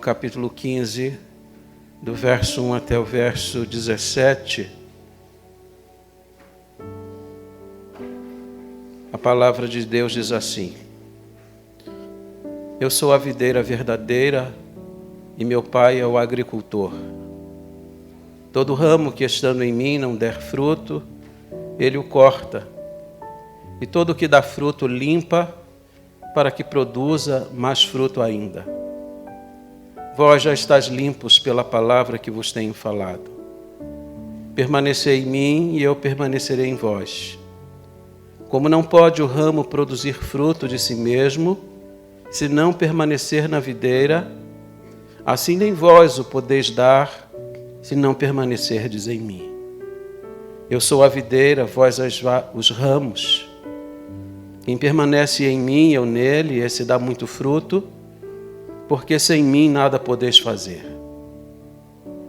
capítulo 15, do verso 1 até o verso 17, a palavra de Deus diz assim: Eu sou a videira verdadeira e meu pai é o agricultor. Todo ramo que estando em mim não der fruto, ele o corta, e todo o que dá fruto limpa, para que produza mais fruto ainda. Vós já estáis limpos pela palavra que vos tenho falado. Permanecei em mim e eu permanecerei em vós. Como não pode o ramo produzir fruto de si mesmo, se não permanecer na videira, assim nem vós o podeis dar, se não permanecerdes em mim. Eu sou a videira, vós os ramos. Quem permanece em mim, eu nele, esse dá muito fruto, porque sem mim nada podeis fazer.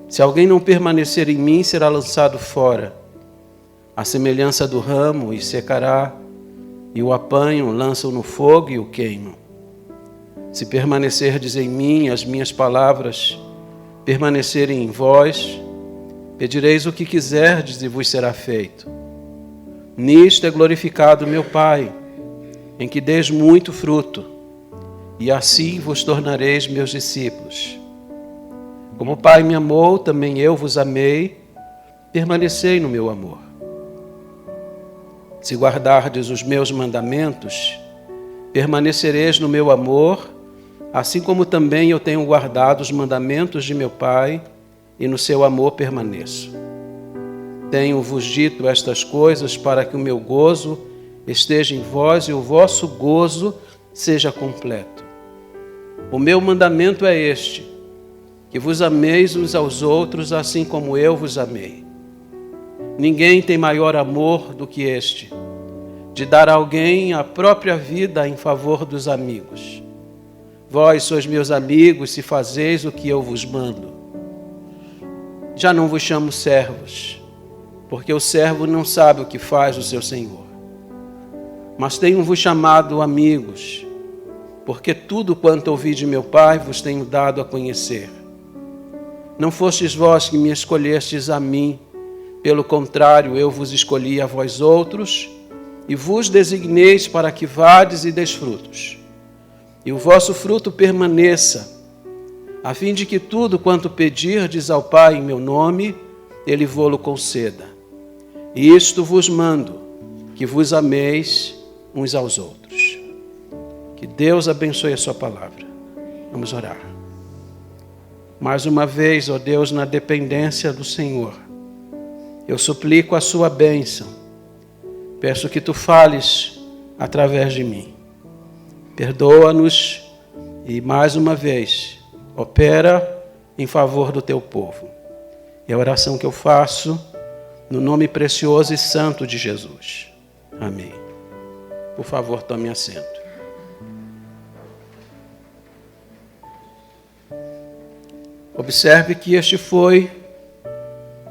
Se alguém não permanecer em mim, será lançado fora, à semelhança do ramo, e secará, e o apanham, lançam no fogo e o queimam. Se permanecerdes em mim, as minhas palavras permanecerem em vós, pedireis o que quiserdes e vos será feito. Nisto é glorificado meu Pai, em que deis muito fruto, e assim vos tornareis meus discípulos. Como o Pai me amou, também eu vos amei, permanecei no meu amor. Se guardardes os meus mandamentos, permanecereis no meu amor, assim como também eu tenho guardado os mandamentos de meu Pai, e no seu amor permaneço. Tenho-vos dito estas coisas para que o meu gozo esteja em vós e o vosso gozo seja completo. O meu mandamento é este, que vos ameis uns aos outros assim como eu vos amei. Ninguém tem maior amor do que este, de dar a alguém a própria vida em favor dos amigos. Vós sois meus amigos se fazeis o que eu vos mando. Já não vos chamo servos, porque o servo não sabe o que faz o seu senhor. Mas tenho-vos chamado amigos, porque tudo quanto ouvi de meu Pai vos tenho dado a conhecer. Não fostes vós que me escolhestes a mim, pelo contrário, eu vos escolhi a vós outros, e vos designeis para que vades e deis frutos, e o vosso fruto permaneça, a fim de que tudo quanto pedirdes ao Pai em meu nome, Ele vô-lo conceda. E isto vos mando, que vos ameis uns aos outros. Que Deus abençoe a sua palavra. Vamos orar. Mais uma vez, ó Deus, na dependência do Senhor, eu suplico a sua bênção. Peço que tu fales através de mim. Perdoa-nos e, mais uma vez, opera em favor do teu povo. É a oração que eu faço no nome precioso e santo de Jesus. Amém. Por favor, tome assento. Observe que este foi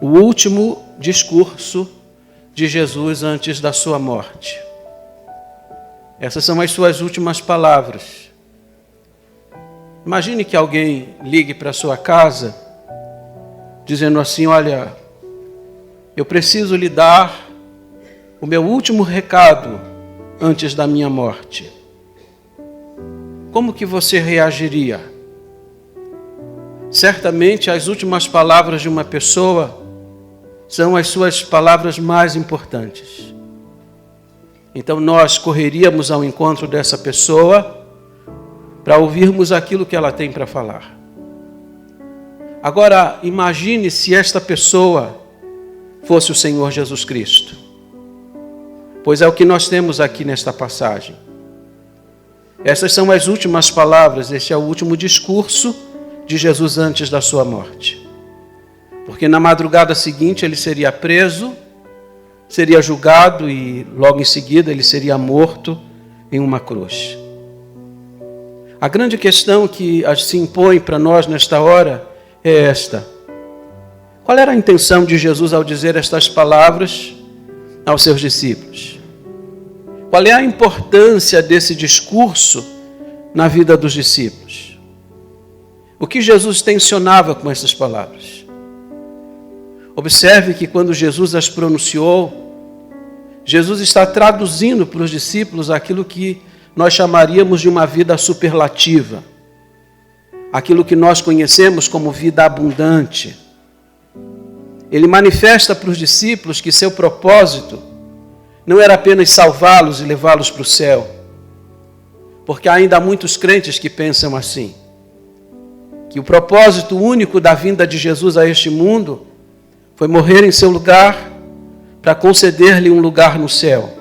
o último discurso de Jesus antes da sua morte. Essas são as suas últimas palavras. Imagine que alguém ligue para a sua casa dizendo assim: olha, eu preciso lhe dar o meu último recado antes da minha morte. Como que você reagiria? Certamente as últimas palavras de uma pessoa são as suas palavras mais importantes. Então nós correríamos ao encontro dessa pessoa para ouvirmos aquilo que ela tem para falar. Agora, imagine se esta pessoa fosse o Senhor Jesus Cristo. Pois é o que nós temos aqui nesta passagem. Essas são as últimas palavras, este é o último discurso de Jesus antes da sua morte. Porque na madrugada seguinte ele seria preso, seria julgado e logo em seguida ele seria morto em uma cruz. A grande questão que se impõe para nós nesta hora é esta: qual era a intenção de Jesus ao dizer estas palavras aos seus discípulos? Qual é a importância desse discurso na vida dos discípulos? O que Jesus tensionava com essas palavras? Observe que quando Jesus as pronunciou, Jesus está traduzindo para os discípulos aquilo que nós chamaríamos de uma vida superlativa, aquilo que nós conhecemos como vida abundante. Ele manifesta para os discípulos que seu propósito não era apenas salvá-los e levá-los para o céu, porque ainda há muitos crentes que pensam assim, que o propósito único da vinda de Jesus a este mundo foi morrer em seu lugar para conceder-lhe um lugar no céu.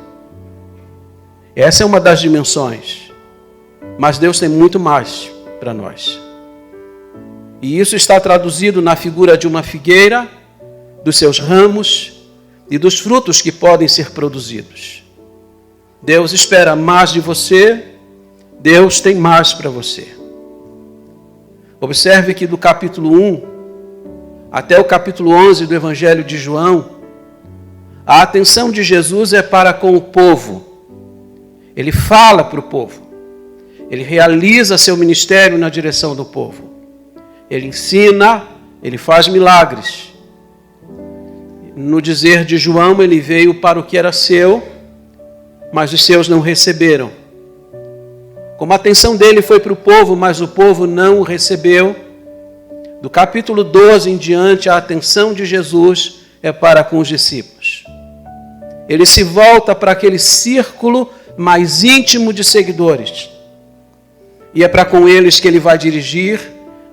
Essa é uma das dimensões, mas Deus tem muito mais para nós. E isso está traduzido na figura de uma figueira, dos seus ramos e dos frutos que podem ser produzidos. Deus espera mais de você, Deus tem mais para você. Observe que do capítulo 1 até o capítulo 11 do Evangelho de João, a atenção de Jesus é para com o povo. Ele fala para o povo. Ele realiza seu ministério na direção do povo. Ele ensina, ele faz milagres. No dizer de João, ele veio para o que era seu, mas os seus não receberam. Como a atenção dele foi para o povo, mas o povo não o recebeu, do capítulo 12 em diante, a atenção de Jesus é para com os discípulos. Ele se volta para aquele círculo mais íntimo de seguidores. E é para com eles que ele vai dirigir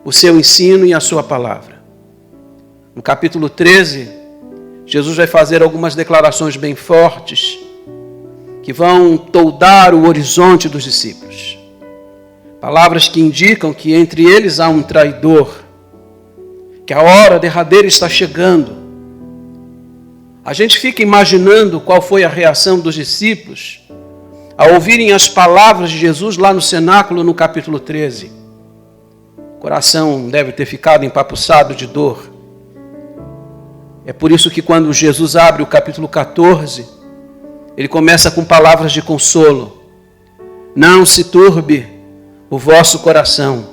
o seu ensino e a sua palavra. No capítulo 13, Jesus vai fazer algumas declarações bem fortes que vão toldar o horizonte dos discípulos. Palavras que indicam que entre eles há um traidor, que a hora derradeira está chegando. A gente fica imaginando qual foi a reação dos discípulos ao ouvirem as palavras de Jesus lá no cenáculo no capítulo 13. O coração deve ter ficado empapuçado de dor. É por isso que quando Jesus abre o capítulo 14, ele começa com palavras de consolo. Não se turbe o vosso coração.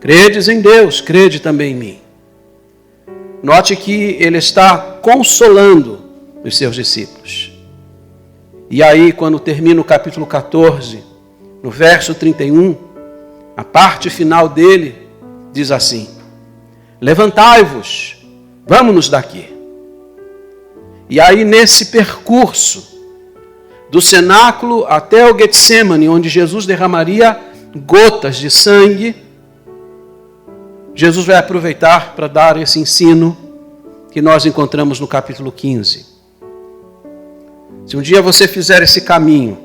Credes em Deus, crede também em mim. Note que ele está consolando os seus discípulos. E aí, quando termina o capítulo 14, no verso 31, a parte final dele diz assim: levantai-vos, vamos-nos daqui. E aí, nesse percurso, do cenáculo até o Getsemane, onde Jesus derramaria gotas de sangue, Jesus vai aproveitar para dar esse ensino que nós encontramos no capítulo 15. Se um dia você fizer esse caminho,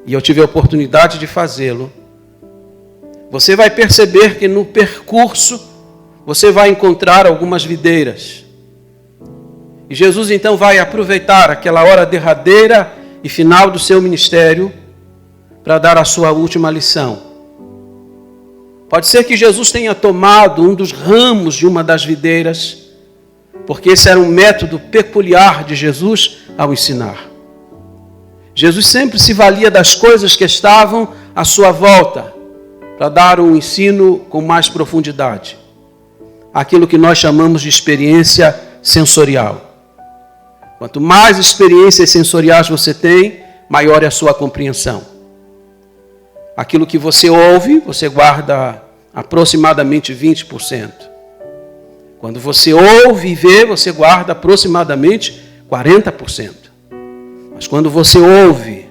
e eu tiver a oportunidade de fazê-lo, você vai perceber que no percurso você vai encontrar algumas videiras. E Jesus então vai aproveitar aquela hora derradeira e final do seu ministério para dar a sua última lição. Pode ser que Jesus tenha tomado um dos ramos de uma das videiras, porque esse era um método peculiar de Jesus ao ensinar. Jesus sempre se valia das coisas que estavam à sua volta para dar um ensino com mais profundidade. Aquilo que nós chamamos de experiência sensorial. Quanto mais experiências sensoriais você tem, maior é a sua compreensão. Aquilo que você ouve, você guarda aproximadamente 20%. Quando você ouve e vê, você guarda aproximadamente 40%. Mas quando você ouve,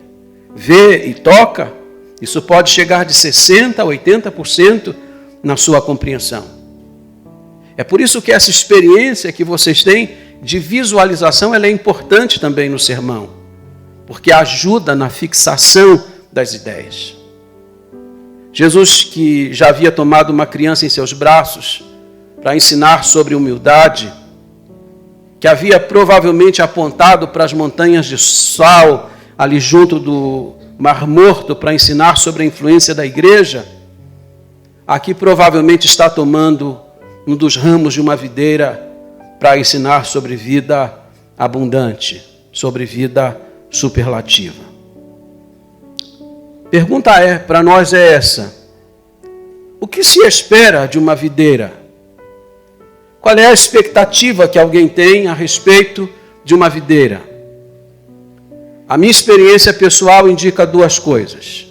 vê e toca, isso pode chegar de 60% a 80% na sua compreensão. É por isso que essa experiência que vocês têm de visualização, ela é importante também no sermão, porque ajuda na fixação das ideias. Jesus, que já havia tomado uma criança em seus braços para ensinar sobre humildade, que havia provavelmente apontado para as montanhas de sal, ali junto do Mar Morto, para ensinar sobre a influência da igreja, aqui provavelmente está tomando um dos ramos de uma videira para ensinar sobre vida abundante, sobre vida superlativa. Pergunta para nós é essa: O que se espera de uma videira? Qual é a expectativa que alguém tem a respeito de uma videira? A minha experiência pessoal indica duas coisas.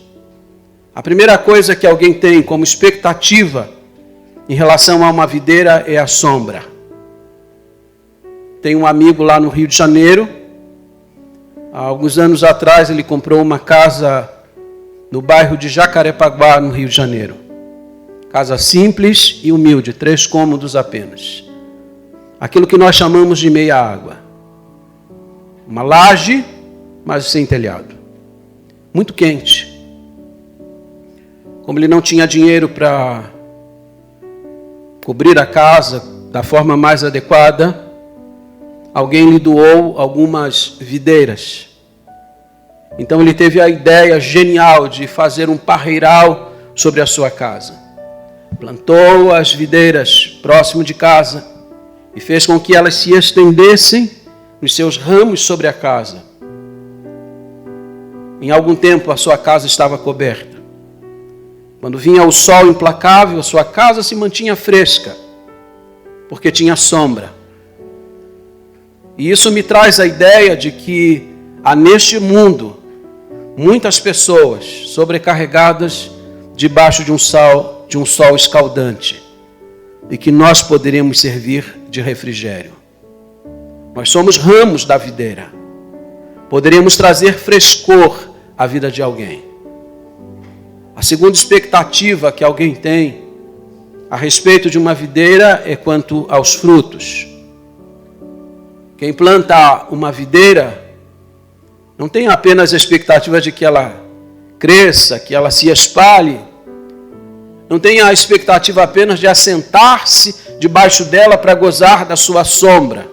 A primeira coisa que alguém tem como expectativa em relação a uma videira é a sombra. Tem um amigo lá no Rio de Janeiro. Há alguns anos atrás ele comprou uma casa no bairro de Jacarepaguá, no Rio de Janeiro. Casa simples e humilde, 3 cômodos apenas. Aquilo que nós chamamos de meia água. Uma laje, mas sem telhado. Muito quente. Como ele não tinha dinheiro para cobrir a casa da forma mais adequada, alguém lhe doou algumas videiras. Então ele teve a ideia genial de fazer um parreiral sobre a sua casa. Plantou as videiras próximo de casa e fez com que elas se estendessem nos seus ramos sobre a casa. Em algum tempo a sua casa estava coberta. Quando vinha o sol implacável, a sua casa se mantinha fresca, porque tinha sombra. E isso me traz a ideia de que há neste mundo muitas pessoas sobrecarregadas debaixo de um sol escaldante, e que nós poderíamos servir de refrigério. Nós somos ramos da videira. Poderíamos trazer frescor à vida de alguém. A segunda expectativa que alguém tem a respeito de uma videira é quanto aos frutos. Quem planta uma videira não tem apenas a expectativa de que ela cresça, que ela se espalhe. Não tem a expectativa apenas de assentar-se debaixo dela para gozar da sua sombra.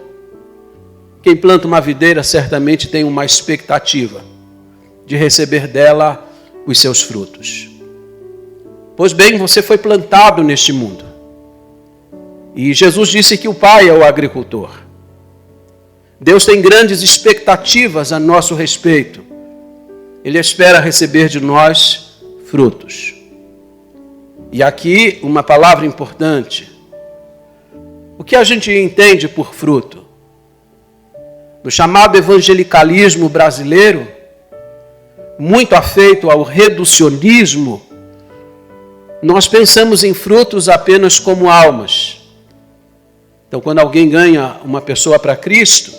Quem planta uma videira certamente tem uma expectativa de receber dela os seus frutos. Pois bem, você foi plantado neste mundo. E Jesus disse que o Pai é o agricultor. Deus tem grandes expectativas a nosso respeito. Ele espera receber de nós frutos. E aqui uma palavra importante. O que a gente entende por fruto? No chamado evangelicalismo brasileiro, muito afeito ao reducionismo, nós pensamos em frutos apenas como almas. Então, quando alguém ganha uma pessoa para Cristo,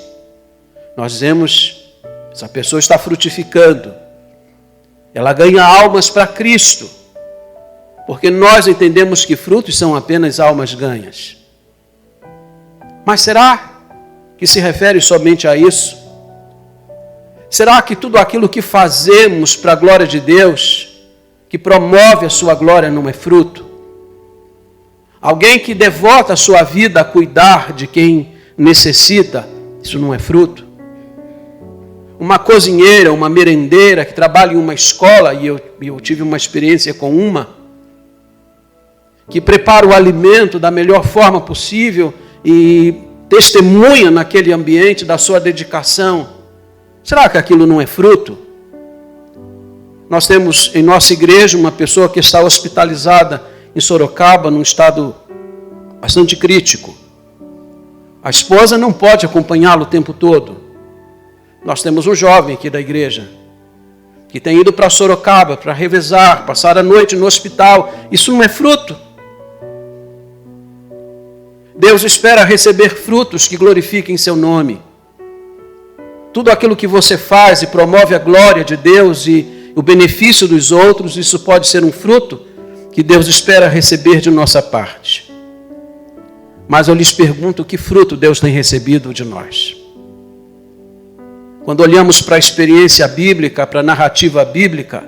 nós dizemos, essa pessoa está frutificando. Ela ganha almas para Cristo. Porque nós entendemos que frutos são apenas almas ganhas. Mas será que se refere somente a isso? Será que tudo aquilo que fazemos para a glória de Deus, que promove a sua glória, não é fruto? Alguém que devota a sua vida a cuidar de quem necessita, isso não é fruto? Uma cozinheira, uma merendeira que trabalha em uma escola, e eu tive uma experiência com uma, que prepara o alimento da melhor forma possível e testemunha naquele ambiente da sua dedicação. Será que aquilo não é fruto? Nós temos em nossa igreja uma pessoa que está hospitalizada em Sorocaba, num estado bastante crítico. A esposa não pode acompanhá-lo o tempo todo. Nós temos um jovem aqui da igreja que tem ido para Sorocaba para revezar, passar a noite no hospital. Isso não é fruto. Deus espera receber frutos que glorifiquem seu nome. Tudo aquilo que você faz e promove a glória de Deus e o benefício dos outros, isso pode ser um fruto que Deus espera receber de nossa parte. Mas eu lhes pergunto, que fruto Deus tem recebido de nós? Quando olhamos para a experiência bíblica, para a narrativa bíblica,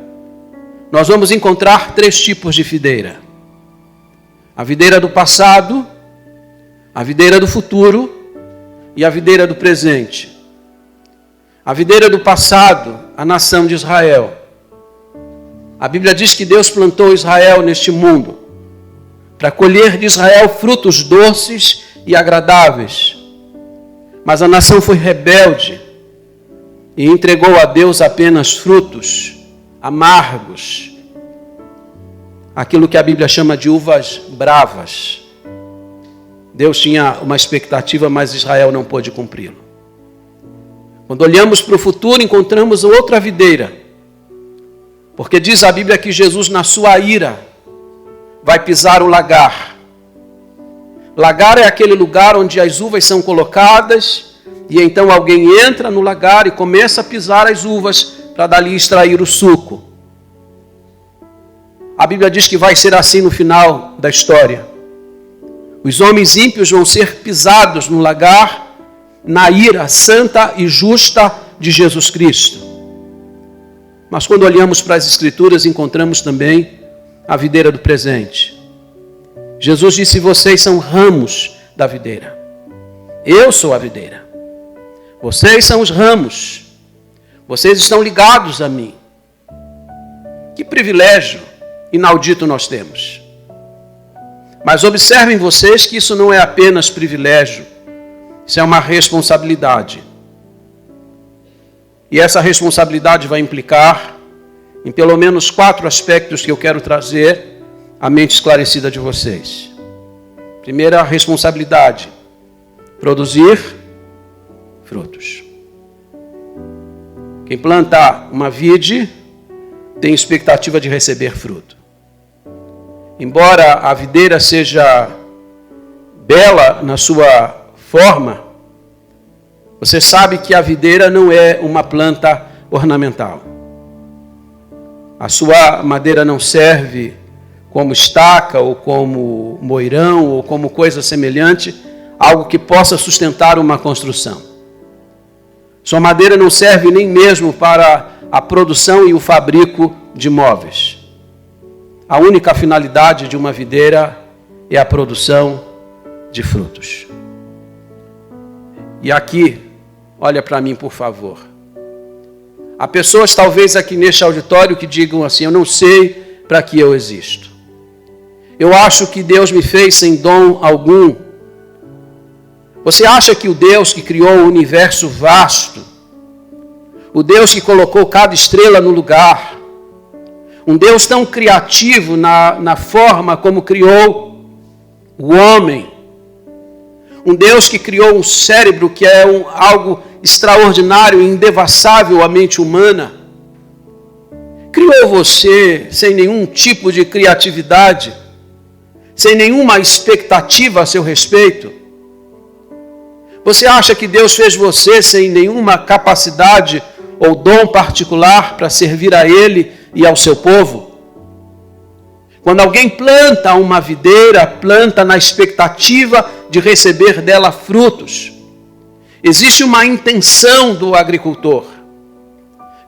nós vamos encontrar 3 tipos de videira. A videira do passado, a videira do futuro e a videira do presente. A videira do passado, a nação de Israel. A Bíblia diz que Deus plantou Israel neste mundo para colher de Israel frutos doces e agradáveis. Mas a nação foi rebelde e entregou a Deus apenas frutos amargos. aquilo que a Bíblia chama de uvas bravas. Deus tinha uma expectativa, mas Israel não pôde cumpri-lo. Quando olhamos para o futuro, encontramos outra videira. Porque diz a Bíblia que Jesus, na sua ira, vai pisar o lagar. Lagar é aquele lugar onde as uvas são colocadas, e então alguém entra no lagar e começa a pisar as uvas para dali extrair o suco. A Bíblia diz que vai ser assim no final da história. Os homens ímpios vão ser pisados no lagar, na ira santa e justa de Jesus Cristo. Mas quando olhamos para as Escrituras, encontramos também a videira do presente. Jesus disse: vocês são ramos da videira. Eu sou a videira. Vocês são os ramos. Vocês estão ligados a mim. Que privilégio inaudito nós temos. Mas observem vocês que isso não é apenas privilégio. Isso é uma responsabilidade. E essa responsabilidade vai implicar em pelo menos 4 aspectos que eu quero trazer à mente esclarecida de vocês. Primeira responsabilidade: produzir frutos. Quem planta uma vide tem expectativa de receber fruto. Embora a videira seja bela na sua forma, você sabe que a videira não é uma planta ornamental. A sua madeira não serve como estaca ou como moirão ou como coisa semelhante, algo que possa sustentar uma construção. Sua madeira não serve nem mesmo para a produção e o fabrico de móveis. A única finalidade de uma videira é a produção de frutos. E aqui, olha para mim, por favor. Há pessoas, talvez aqui neste auditório, que digam assim: eu não sei para que eu existo. Eu acho que Deus me fez sem dom algum. Você acha que o Deus que criou o universo vasto, o Deus que colocou cada estrela no lugar, um Deus tão criativo na forma como criou o homem, um Deus que criou um cérebro que é algo extraordinário e indevassável à mente humana, criou você sem nenhum tipo de criatividade, sem nenhuma expectativa a seu respeito? Você acha que Deus fez você sem nenhuma capacidade ou dom particular para servir a Ele e ao seu povo? Quando alguém planta uma videira, planta na expectativa de receber dela frutos. Existe uma intenção do agricultor.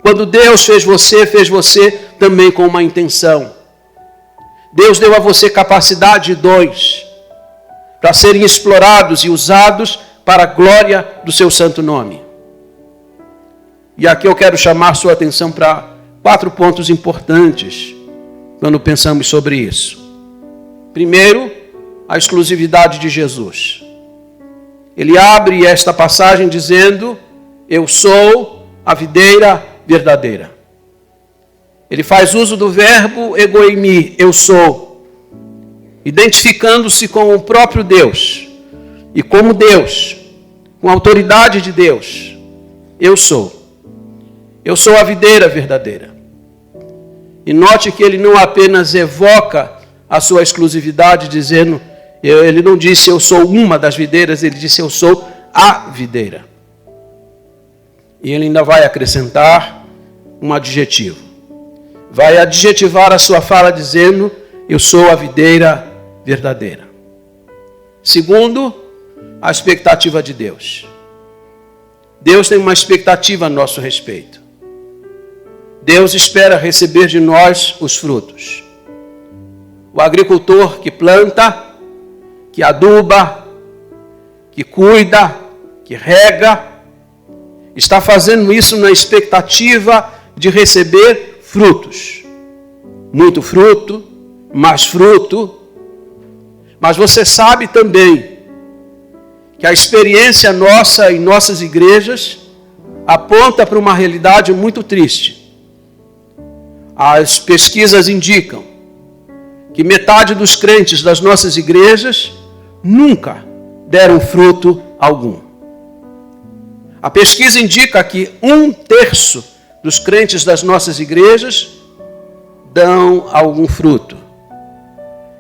Quando Deus fez você também com uma intenção. Deus deu a você capacidade e dons para serem explorados e usados para a glória do seu santo nome. E aqui eu quero chamar sua atenção para 4 pontos importantes quando pensamos sobre isso. Primeiro, a exclusividade de Jesus. Ele abre esta passagem dizendo: eu sou a videira verdadeira. Ele faz uso do verbo egoimi, eu sou, identificando-se com o próprio Deus. E como Deus, com a autoridade de Deus, eu sou. Eu sou a videira verdadeira. E note que ele não apenas evoca a sua exclusividade, dizendo, ele não disse eu sou uma das videiras, ele disse eu sou a videira. E ele ainda vai acrescentar um adjetivo. Vai adjetivar a sua fala dizendo, eu sou a videira verdadeira. Segundo, a expectativa de Deus. Deus tem uma expectativa a nosso respeito. Deus espera receber de nós os frutos. O agricultor que planta, que aduba, que cuida, que rega, está fazendo isso na expectativa de receber frutos. Muito fruto, mais fruto. Mas você sabe também que a experiência nossa em nossas igrejas aponta para uma realidade muito triste. As pesquisas indicam que metade dos crentes das nossas igrejas nunca deram fruto algum. A pesquisa indica que 1/3 dos crentes das nossas igrejas dão algum fruto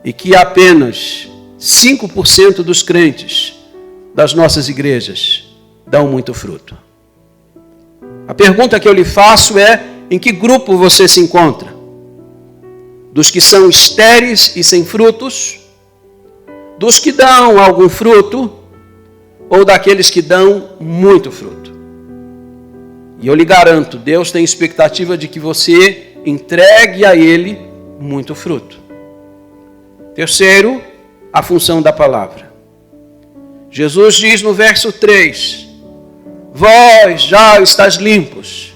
e que apenas 5% dos crentes das nossas igrejas dão muito fruto. A pergunta que eu lhe faço é: em que grupo você se encontra? Dos que são estéreis e sem frutos? Dos que dão algum fruto? Ou daqueles que dão muito fruto? E eu lhe garanto, Deus tem expectativa de que você entregue a Ele muito fruto. Terceiro, a função da palavra. Jesus diz no verso 3: vós já estáis limpos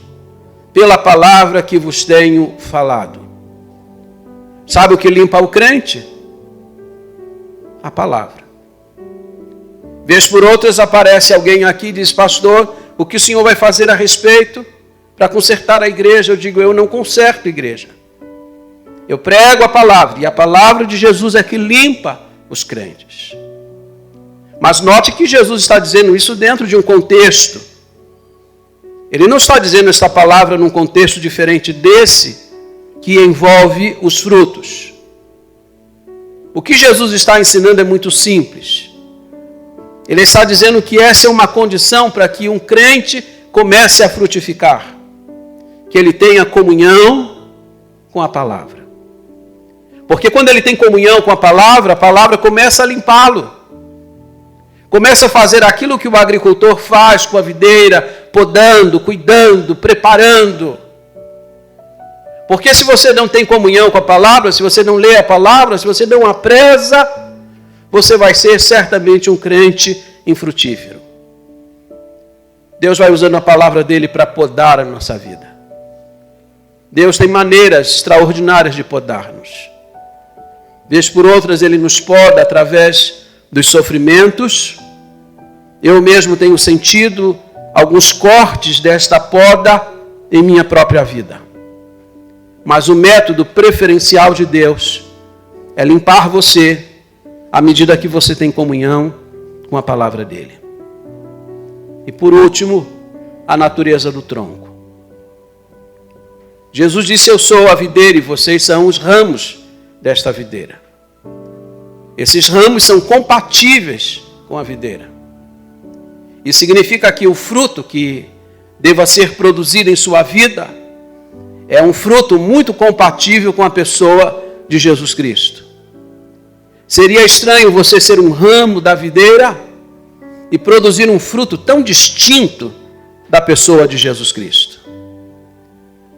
pela palavra que vos tenho falado. Sabe o que limpa o crente? A palavra. Vez por outras aparece alguém aqui e diz: pastor, o que o senhor vai fazer a respeito para consertar a igreja? Eu digo: eu não conserto a igreja. Eu prego a palavra, e a palavra de Jesus é que limpa os crentes. Mas note que Jesus está dizendo isso dentro de um contexto. Ele não está dizendo essa palavra num contexto diferente desse, que envolve os frutos. O que Jesus está ensinando é muito simples. Ele está dizendo que essa é uma condição para que um crente comece a frutificar. Que ele tenha comunhão com a palavra. Porque quando ele tem comunhão com a palavra começa a limpá-lo. Começa a fazer aquilo que o agricultor faz com a videira, podando, cuidando, preparando. Porque se você não tem comunhão com a palavra, se você não lê a palavra, se você não a preza, você vai ser certamente um crente infrutífero. Deus vai usando a palavra dele para podar a nossa vida. Deus tem maneiras extraordinárias de podar-nos. Vez por outras ele nos poda através dos sofrimentos. Eu mesmo tenho sentido alguns cortes desta poda em minha própria vida. Mas o método preferencial de Deus é limpar você à medida que você tem comunhão com a palavra dele. E por último, a natureza do tronco. Jesus disse: eu sou a videira e vocês são os ramos desta videira. Esses ramos são compatíveis com a videira. Isso significa que o fruto que deva ser produzido em sua vida é um fruto muito compatível com a pessoa de Jesus Cristo. Seria estranho você ser um ramo da videira e produzir um fruto tão distinto da pessoa de Jesus Cristo.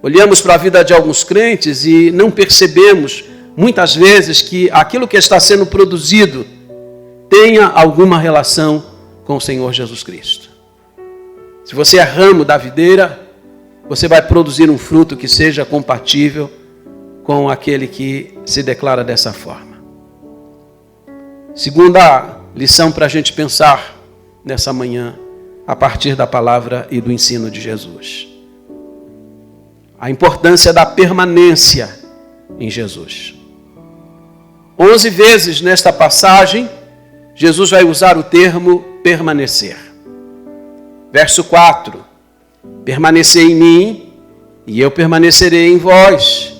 Olhamos para a vida de alguns crentes e não percebemos muitas vezes que aquilo que está sendo produzido tenha alguma relação com o Senhor Jesus Cristo. Se você é ramo da videira, você vai produzir um fruto que seja compatível com aquele que se declara dessa forma. Segunda lição para a gente pensar nessa manhã, a partir da palavra e do ensino de Jesus. A importância da permanência em Jesus. 11 vezes nesta passagem, Jesus vai usar o termo permanecer. Verso 4. Permanecei em mim, e eu permanecerei em vós.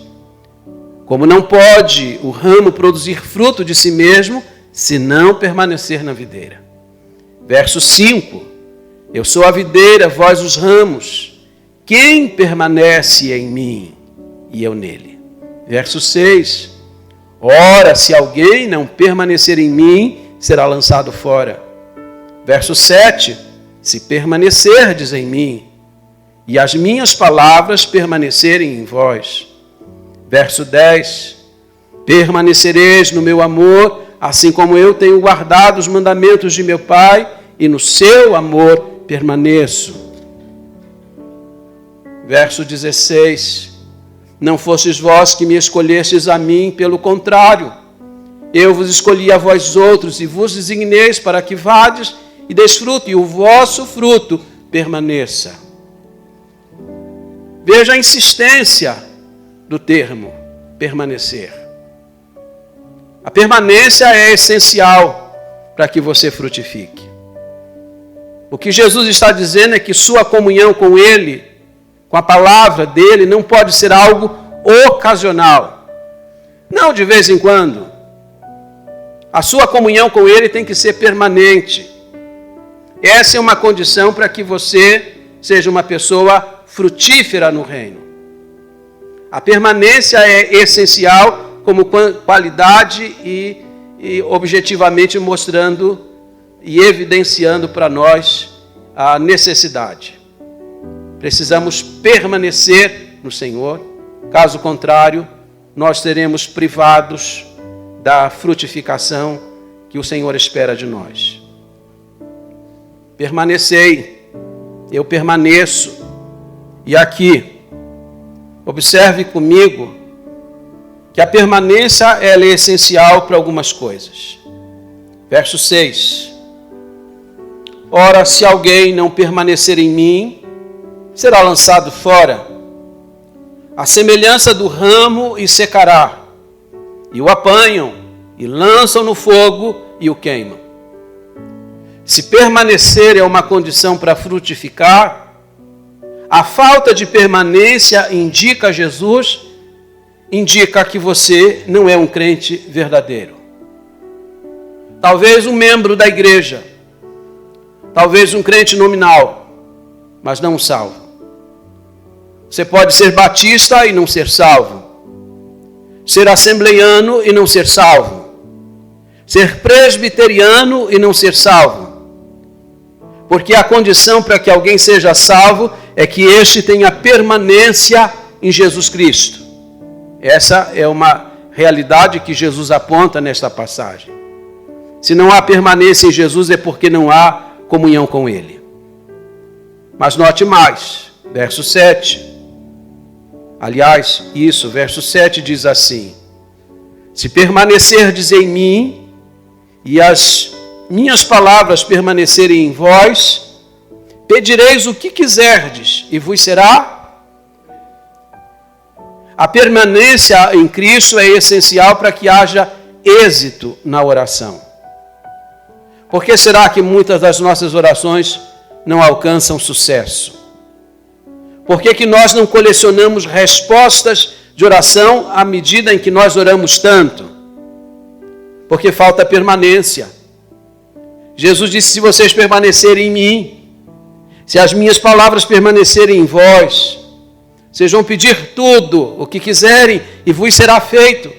Como não pode o ramo produzir fruto de si mesmo, se não permanecer na videira. Verso 5. Eu sou a videira, vós os ramos. Quem permanece em mim, e eu nele. Verso 6. Ora, se alguém não permanecer em mim, será lançado fora. Verso 7. Se permanecerdes em mim, e as minhas palavras permanecerem em vós. Verso 10. Permanecereis no meu amor, assim como eu tenho guardado os mandamentos de meu Pai, e no seu amor permaneço. Verso 16. Não fostes vós que me escolhestes a mim, pelo contrário, eu vos escolhi a vós outros, e vos designeis para que vades e desfrute, e o vosso fruto permaneça. Veja a insistência do termo permanecer. A permanência é essencial para que você frutifique. O que Jesus está dizendo é que sua comunhão com Ele, com a palavra dEle, não pode ser algo ocasional. Não de vez em quando. A sua comunhão com Ele tem que ser permanente. Essa é uma condição para que você seja uma pessoa frutífera no reino. A permanência é essencial como qualidade e objetivamente mostrando e evidenciando para nós a necessidade. Precisamos permanecer no Senhor, caso contrário, nós seremos privados da frutificação que o Senhor espera de nós. Permanecei, eu permaneço. E aqui, observe comigo que a permanência ela é essencial para algumas coisas. Verso 6. Ora, se alguém não permanecer em mim, será lançado fora, à semelhança do ramo e secará, e o apanham, e lançam no fogo e o queimam. Se permanecer é uma condição para frutificar, a falta de permanência indica Jesus, indica que você não é um crente verdadeiro. Talvez um membro da igreja, talvez um crente nominal, mas não salvo. Você pode ser batista e não ser salvo. Ser assembleiano e não ser salvo. Ser presbiteriano e não ser salvo. Porque a condição para que alguém seja salvo é que este tenha permanência em Jesus Cristo. Essa é uma realidade que Jesus aponta nesta passagem. Se não há permanência em Jesus é porque não há comunhão com Ele. Mas note mais, verso 7. Aliás, verso 7 diz assim: se permanecerdes em mim e as minhas palavras permanecerem em vós, pedireis o que quiserdes e vos será. A permanência em Cristo é essencial para que haja êxito na oração. Por que será que muitas das nossas orações não alcançam sucesso? Por que nós não colecionamos respostas de oração à medida em que nós oramos tanto? Porque falta permanência. Jesus disse: se vocês permanecerem em mim, se as minhas palavras permanecerem em vós, vocês vão pedir tudo o que quiserem e vos será feito.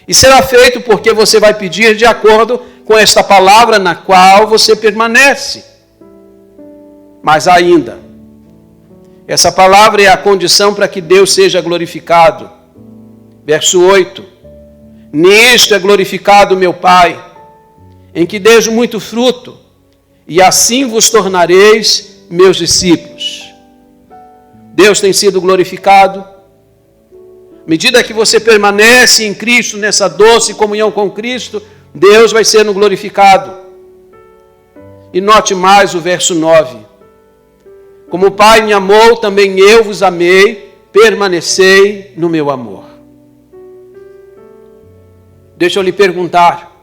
E será feito porque você vai pedir de acordo com esta palavra na qual você permanece. Mas ainda, essa palavra é a condição para que Deus seja glorificado. Verso 8. Nisto é glorificado meu Pai, em que deis muito fruto, e assim vos tornareis meus discípulos. Deus tem sido glorificado. À medida que você permanece em Cristo, nessa doce comunhão com Cristo, Deus vai sendo glorificado. E note mais o verso 9. Como o Pai me amou, também eu vos amei, permanecei no meu amor. Deixa eu lhe perguntar.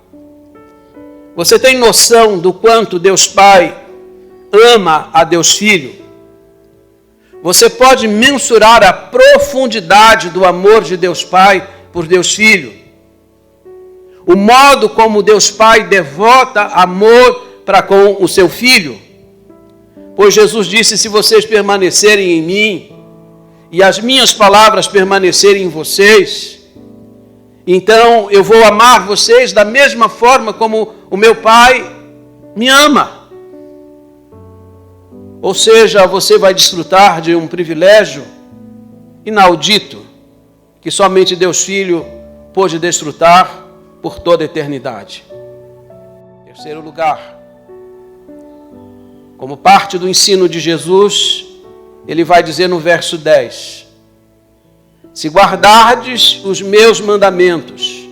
Você tem noção do quanto Deus Pai ama a Deus Filho? Você pode mensurar a profundidade do amor de Deus Pai por Deus Filho? O modo como Deus Pai devota amor para com o seu Filho? Pois Jesus disse: se vocês permanecerem em mim e as minhas palavras permanecerem em vocês, então eu vou amar vocês da mesma forma como o meu Pai me ama. Ou seja, você vai desfrutar de um privilégio inaudito que somente Deus Filho pôde desfrutar por toda a eternidade. Terceiro lugar, como parte do ensino de Jesus, ele vai dizer no verso 10: se guardardes os meus mandamentos,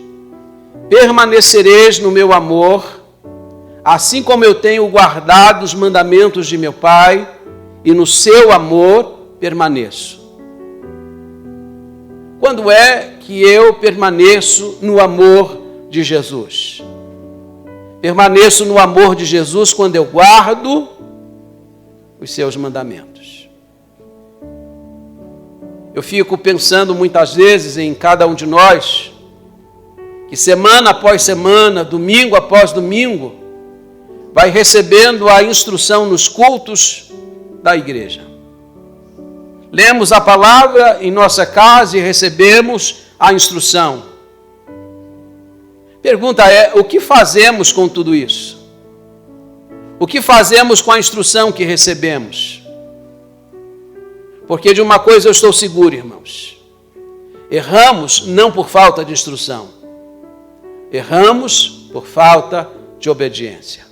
permanecereis no meu amor, assim como eu tenho guardado os mandamentos de meu Pai, e no seu amor permaneço. Quando é que eu permaneço no amor de Jesus. Permaneço no amor de Jesus quando eu guardo os seus mandamentos. Eu fico pensando muitas vezes em cada um de nós, que semana após semana, domingo após domingo, vai recebendo a instrução nos cultos da igreja. Lemos a palavra em nossa casa e recebemos a instrução. Pergunta é, o que fazemos com tudo isso? O que fazemos com a instrução que recebemos? Porque de uma coisa eu estou seguro, irmãos. Erramos não por falta de instrução. Erramos por falta de obediência.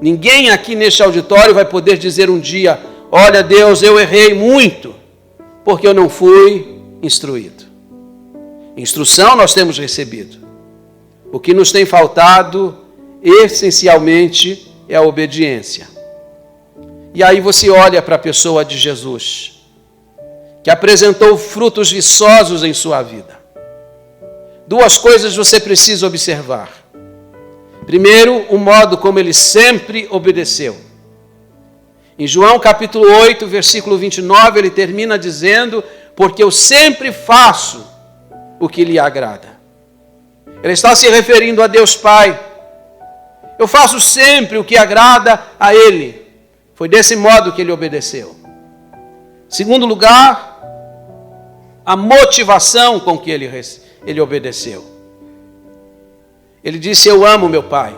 Ninguém aqui neste auditório vai poder dizer um dia, olha Deus, eu errei muito, porque eu não fui instruído. Instrução nós temos recebido. O que nos tem faltado, essencialmente, é a obediência. E aí você olha para a pessoa de Jesus, que apresentou frutos viçosos em sua vida. Duas coisas você precisa observar. Primeiro, o modo como ele sempre obedeceu. Em João capítulo 8, versículo 29, ele termina dizendo, porque eu sempre faço o que lhe agrada. Ele está se referindo a Deus Pai. Eu faço sempre o que agrada a Ele. Foi desse modo que ele obedeceu. Segundo lugar, a motivação com que ele obedeceu. Ele disse, eu amo meu Pai.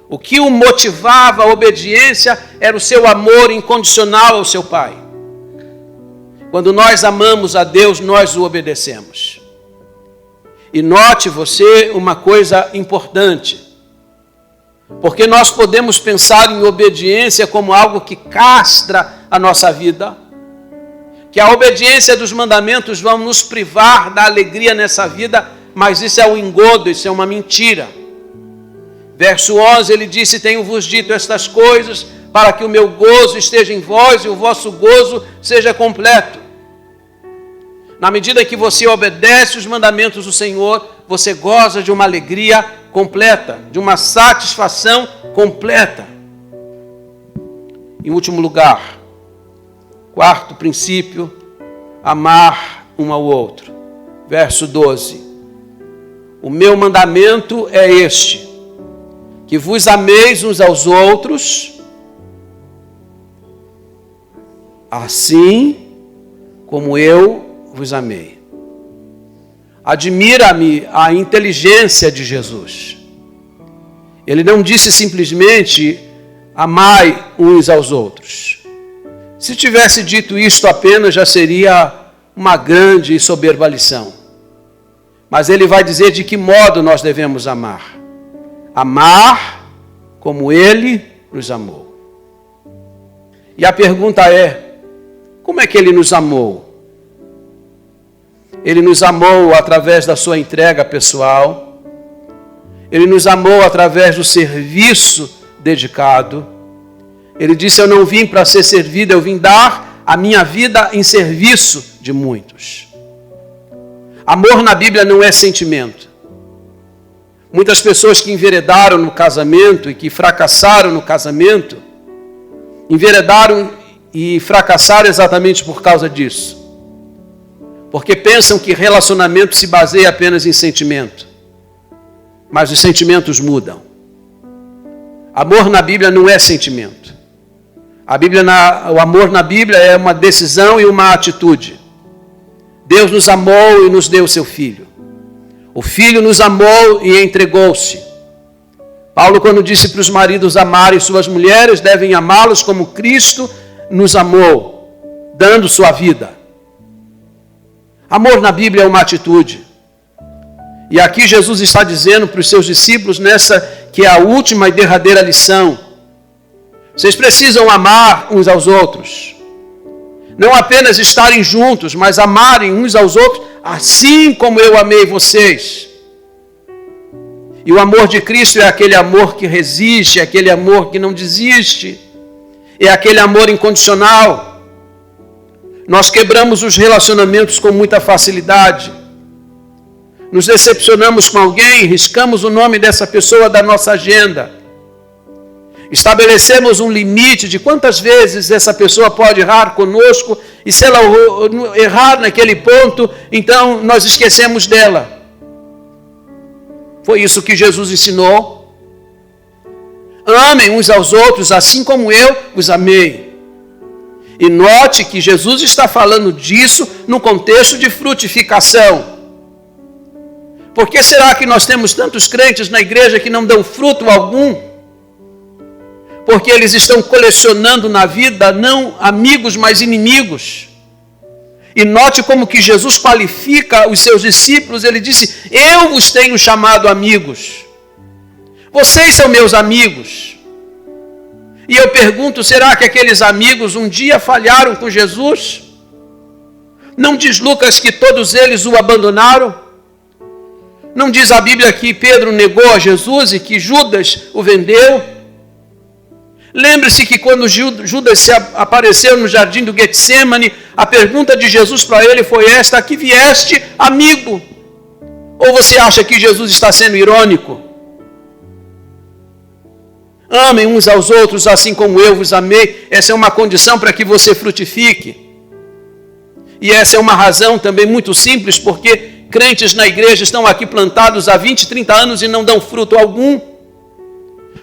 O que o motivava à obediência era o seu amor incondicional ao seu Pai. Quando nós amamos a Deus, nós o obedecemos. E note você uma coisa importante. Porque nós podemos pensar em obediência como algo que castra a nossa vida. Que a obediência dos mandamentos vai nos privar da alegria nessa vida, mas isso é um engodo, isso é uma mentira. Verso 11, ele disse, tenho-vos dito estas coisas, para que o meu gozo esteja em vós e o vosso gozo seja completo. Na medida que você obedece os mandamentos do Senhor, você goza de uma alegria completa, de uma satisfação completa. Em último lugar, quarto princípio, amar um ao outro. Verso 12. O meu mandamento é este, que vos ameis uns aos outros, assim como eu vos amei. Admira-me a inteligência de Jesus. Ele não disse simplesmente, amai uns aos outros. Se tivesse dito isto apenas, já seria uma grande e soberba lição. Mas ele vai dizer de que modo nós devemos amar. Amar como ele nos amou. E a pergunta é, como é que ele nos amou? Ele nos amou através da sua entrega pessoal. Ele nos amou através do serviço dedicado. Ele disse, eu não vim para ser servido, eu vim dar a minha vida em serviço de muitos. Amor na Bíblia não é sentimento. Muitas pessoas que enveredaram no casamento e que fracassaram no casamento, enveredaram e fracassaram exatamente por causa disso. Porque pensam que relacionamento se baseia apenas em sentimento. Mas os sentimentos mudam. Amor na Bíblia não é sentimento. O amor na Bíblia é uma decisão e uma atitude. Deus nos amou e nos deu o seu Filho. O Filho nos amou e entregou-se. Paulo, quando disse para os maridos amarem suas mulheres, devem amá-los como Cristo nos amou, dando sua vida. Amor na Bíblia é uma atitude. E aqui Jesus está dizendo para os seus discípulos, nessa que é a última e derradeira lição, vocês precisam amar uns aos outros. Não apenas estarem juntos, mas amarem uns aos outros, assim como eu amei vocês. E o amor de Cristo é aquele amor que resiste, é aquele amor que não desiste, é aquele amor incondicional. Nós quebramos os relacionamentos com muita facilidade. nos decepcionamos com alguém, riscamos o nome dessa pessoa da nossa agenda. Estabelecemos um limite de quantas vezes essa pessoa pode errar conosco, e se ela errar naquele ponto, então nós esquecemos dela. Foi isso que Jesus ensinou. Amem uns aos outros, assim como eu os amei. E note que Jesus está falando disso no contexto de frutificação. Por que será que nós temos tantos crentes na igreja que não dão fruto algum? Porque eles estão colecionando na vida não amigos, mas inimigos. E note como que Jesus qualifica os seus discípulos. Ele disse: eu vos tenho chamado amigos. Vocês são meus amigos. E eu pergunto, será que aqueles amigos um dia falharam com Jesus? Não diz Lucas que todos eles o abandonaram? Não diz a Bíblia que Pedro negou a Jesus e que Judas o vendeu? Lembre-se que quando Judas se apareceu no jardim do Getsemane, a pergunta de Jesus para ele foi esta: a que vieste, amigo? Ou você acha que Jesus está sendo irônico? Amem uns aos outros assim como eu vos amei. Essa é uma condição para que você frutifique. E essa é uma razão também muito simples, porque crentes na igreja estão aqui plantados há 20, 30 anos e não dão fruto algum.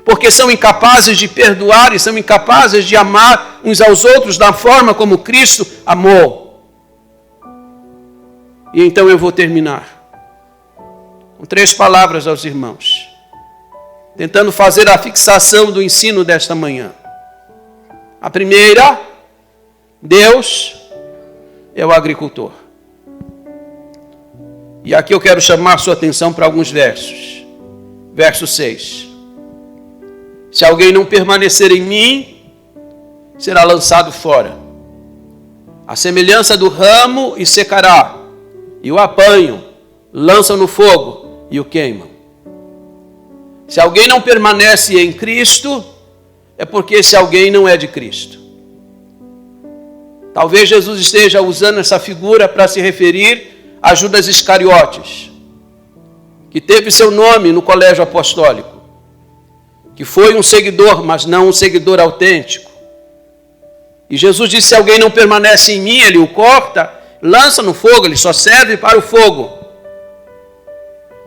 Porque são incapazes de perdoar e são incapazes de amar uns aos outros da forma como Cristo amou. E então eu vou terminar com 3 palavras aos irmãos, tentando fazer a fixação do ensino desta manhã. A primeira: Deus é o agricultor. E aqui eu quero chamar sua atenção para alguns versos. Verso 6. Se alguém não permanecer em mim, será lançado fora. A semelhança do ramo e secará, e o apanham, lançam no fogo e o queimam. Se alguém não permanece em Cristo, é porque esse alguém não é de Cristo. Talvez Jesus esteja usando essa figura para se referir a Judas Iscariotes, que teve seu nome no colégio apostólico, que foi um seguidor, mas não um seguidor autêntico. E Jesus disse: se alguém não permanece em mim, ele o corta, lança no fogo, ele só serve para o fogo.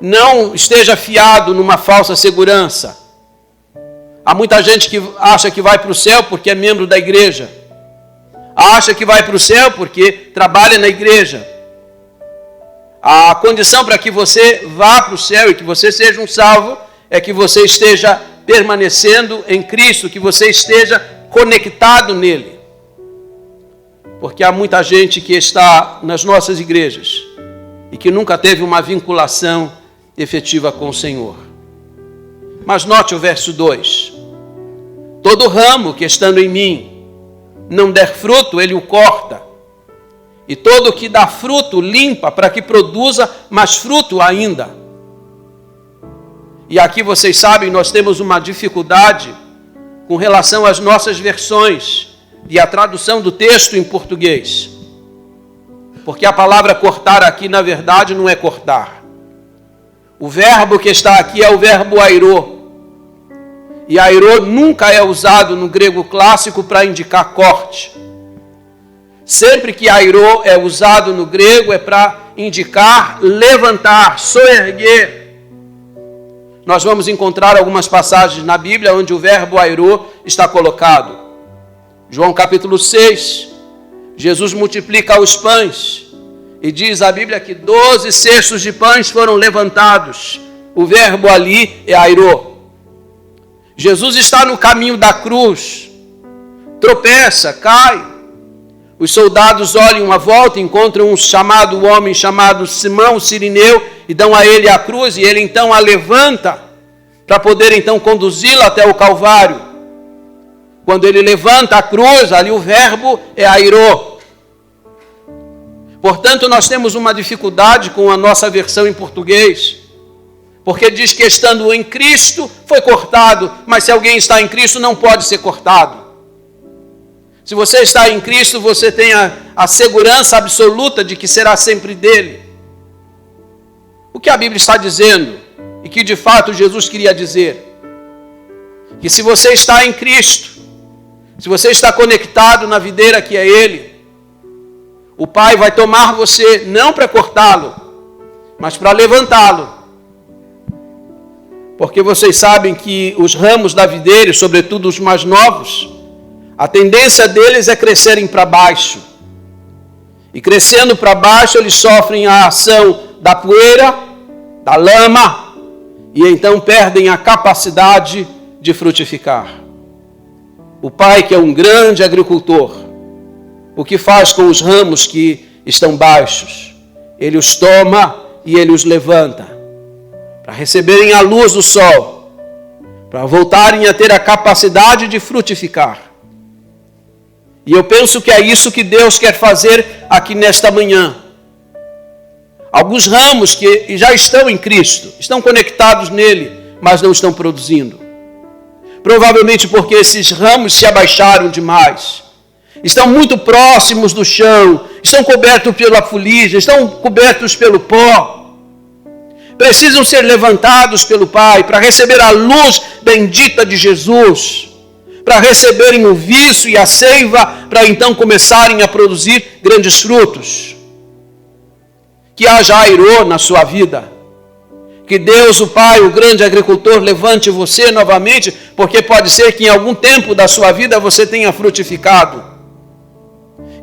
Não esteja fiado numa falsa segurança. Há muita gente que acha que vai para o céu porque é membro da igreja. Acha que vai para o céu porque trabalha na igreja. A condição para que você vá para o céu e que você seja um salvo é que você esteja permanecendo em Cristo, que você esteja conectado nele. Porque há muita gente que está nas nossas igrejas e que nunca teve uma vinculação efetiva com o Senhor. Mas note o verso 2. Todo ramo que estando em mim não der fruto, ele o corta. E todo que dá fruto, limpa, para que produza mais fruto ainda. E aqui vocês sabem, nós temos uma dificuldade com relação às nossas versões e a tradução do texto em português. Porque a palavra cortar aqui, na verdade, não é cortar. O verbo que está aqui é o verbo airô. E airô nunca é usado no grego clássico para indicar corte. Sempre que airô é usado no grego é para indicar levantar, soerguer. Nós vamos encontrar algumas passagens na Bíblia onde o verbo airô está colocado. João capítulo 6, Jesus multiplica os pães e diz a Bíblia que 12 cestos de pães foram levantados. O verbo ali é airô. Jesus está no caminho da cruz, tropeça, cai. Os soldados olham à volta, encontram um homem chamado Simão Cirineu e dão a ele a cruz, e ele então a levanta para poder então conduzi-la até o Calvário. Quando ele levanta a cruz, ali o verbo é airô. Portanto, nós temos uma dificuldade com a nossa versão em português, porque diz que estando em Cristo foi cortado, mas se alguém está em Cristo não pode ser cortado. Se você está em Cristo, você tem a segurança absoluta de que será sempre dele. o que a Bíblia está dizendo e que de fato Jesus queria dizer. Que se você está em Cristo, se você está conectado na videira que é Ele, o Pai vai tomar você não para cortá-lo, mas para levantá-lo. Porque vocês sabem que os ramos da videira, sobretudo os mais novos, a tendência deles é crescerem para baixo. E crescendo para baixo, eles sofrem a ação da poeira, da lama, e então perdem a capacidade de frutificar. O Pai, que é um grande agricultor, o que faz com os ramos que estão baixos? Ele os toma e ele os levanta, para receberem a luz do sol, para voltarem a ter a capacidade de frutificar. E eu penso que é isso que Deus quer fazer aqui nesta manhã. Alguns ramos que já estão em Cristo, estão conectados nele, mas não estão produzindo. Provavelmente porque esses ramos se abaixaram demais. Estão muito próximos do chão, estão cobertos pela fuligem, estão cobertos pelo pó. Precisam ser levantados pelo Pai para receber a luz bendita de Jesus, para receberem o vício e a seiva, para então começarem a produzir grandes frutos. Que haja airô na sua vida. Que Deus, o Pai, o grande agricultor, levante você novamente, porque pode ser que em algum tempo da sua vida você tenha frutificado.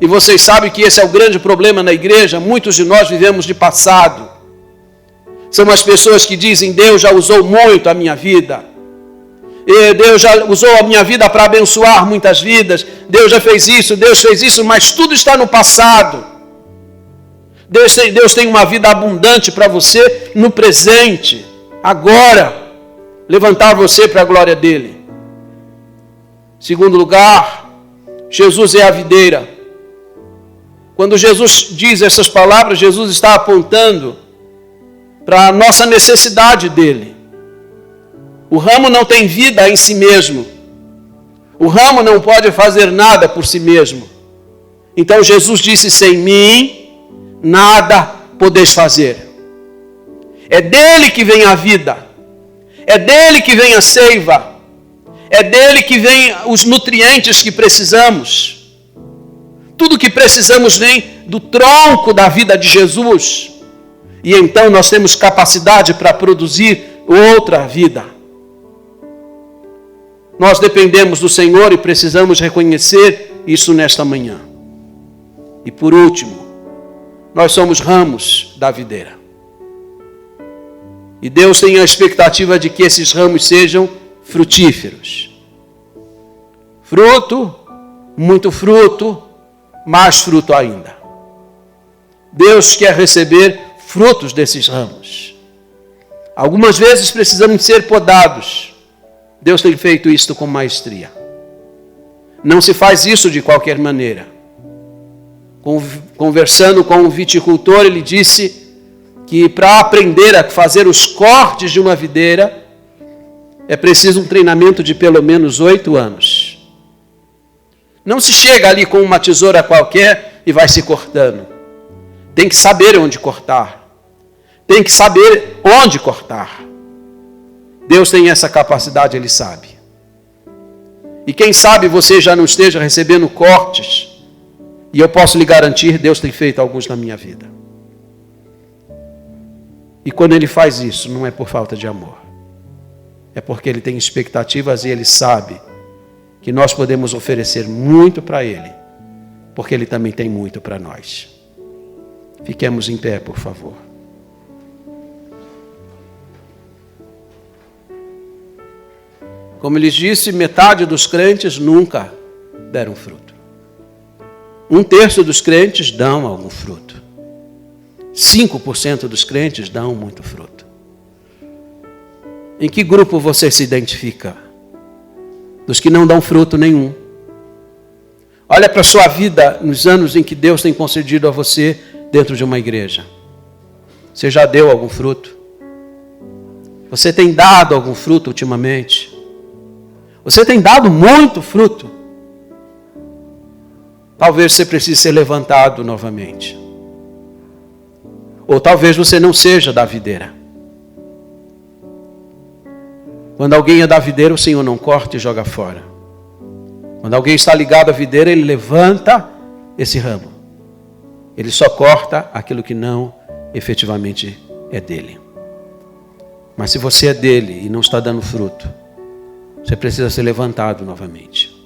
E vocês sabem que esse é o grande problema na igreja. Muitos de nós vivemos de passado. São as pessoas que dizem: Deus já usou muito a minha vida. E Deus já usou a minha vida para abençoar muitas vidas. Deus já fez isso, mas tudo está no passado. Deus tem uma vida abundante para você no presente, agora, levantar você para a glória dele. Segundo lugar, Jesus é a videira. Quando Jesus diz essas palavras, Jesus está apontando para a nossa necessidade dele. O ramo não tem vida em si mesmo. O ramo não pode fazer nada por si mesmo. Então Jesus disse: sem mim nada podeis fazer. É dele que vem a vida, é dele que vem a seiva, é dele que vem os nutrientes que precisamos. Tudo que precisamos vem do tronco da vida de Jesus, e então nós temos capacidade para produzir outra vida. Nós dependemos do Senhor e precisamos reconhecer isso nesta manhã. E por último, nós somos ramos da videira. E Deus tem a expectativa de que esses ramos sejam frutíferos. Fruto, muito fruto, mais fruto ainda. Deus quer receber frutos desses ramos. Algumas vezes precisamos ser podados. Deus tem feito isto com maestria. Não se faz isso de qualquer maneira. Conversando com um viticultor, ele disse que para aprender a fazer os cortes de uma videira, é preciso um treinamento de pelo menos 8 anos. Não se chega ali com uma tesoura qualquer e vai se cortando. Tem que saber onde cortar. Tem que saber onde cortar. Deus tem essa capacidade, Ele sabe. E quem sabe você já não esteja recebendo cortes. E eu posso lhe garantir, Deus tem feito alguns na minha vida. E quando Ele faz isso, não é por falta de amor. É porque Ele tem expectativas e Ele sabe que nós podemos oferecer muito para Ele, porque Ele também tem muito para nós. Fiquemos em pé, por favor. Como lhes disse, metade dos crentes nunca deram fruto. 1/3 dos crentes dão algum fruto. 5% dos crentes dão muito fruto. Em que grupo você se identifica? Dos que não dão fruto nenhum. Olha para a sua vida nos anos em que Deus tem concedido a você dentro de uma igreja. Você já deu algum fruto? Você tem dado algum fruto ultimamente? Você tem dado muito fruto? Talvez você precise ser levantado novamente. Ou talvez você não seja da videira. Quando alguém é da videira, o Senhor não corta e joga fora. Quando alguém está ligado à videira, Ele levanta esse ramo. Ele só corta aquilo que não efetivamente é dele. Mas se você é dele e não está dando fruto, você precisa ser levantado novamente.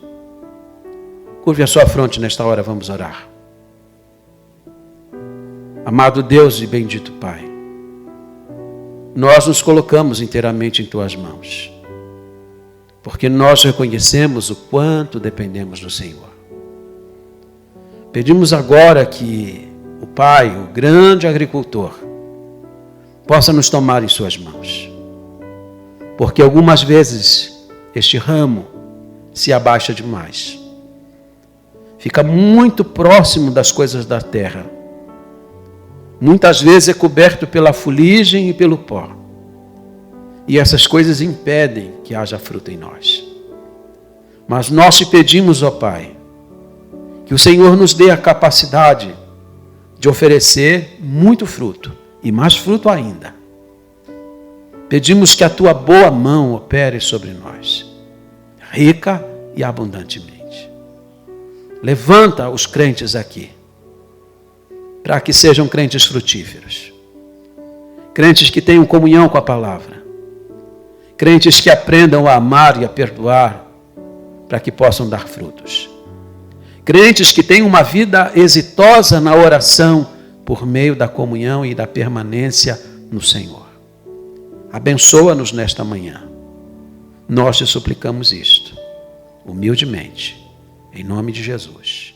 Curve a sua fronte nesta hora, vamos orar. Amado Deus e bendito Pai, nós nos colocamos inteiramente em Tuas mãos, porque nós reconhecemos o quanto dependemos do Senhor. Pedimos agora que o Pai, o grande agricultor, possa nos tomar em suas mãos. Porque algumas vezes este ramo se abaixa demais. Fica muito próximo das coisas da terra. Muitas vezes é coberto pela fuligem e pelo pó. E essas coisas impedem que haja fruto em nós. Mas nós te pedimos, ó Pai, que o Senhor nos dê a capacidade de oferecer muito fruto, e mais fruto ainda. Pedimos que a Tua boa mão opere sobre nós, rica e abundantemente. Levanta os crentes aqui, para que sejam crentes frutíferos. Crentes que tenham comunhão com a palavra. Crentes que aprendam a amar e a perdoar, para que possam dar frutos. Crentes que tenham uma vida exitosa na oração, por meio da comunhão e da permanência no Senhor. Abençoa-nos nesta manhã. Nós te suplicamos isto, humildemente, em nome de Jesus.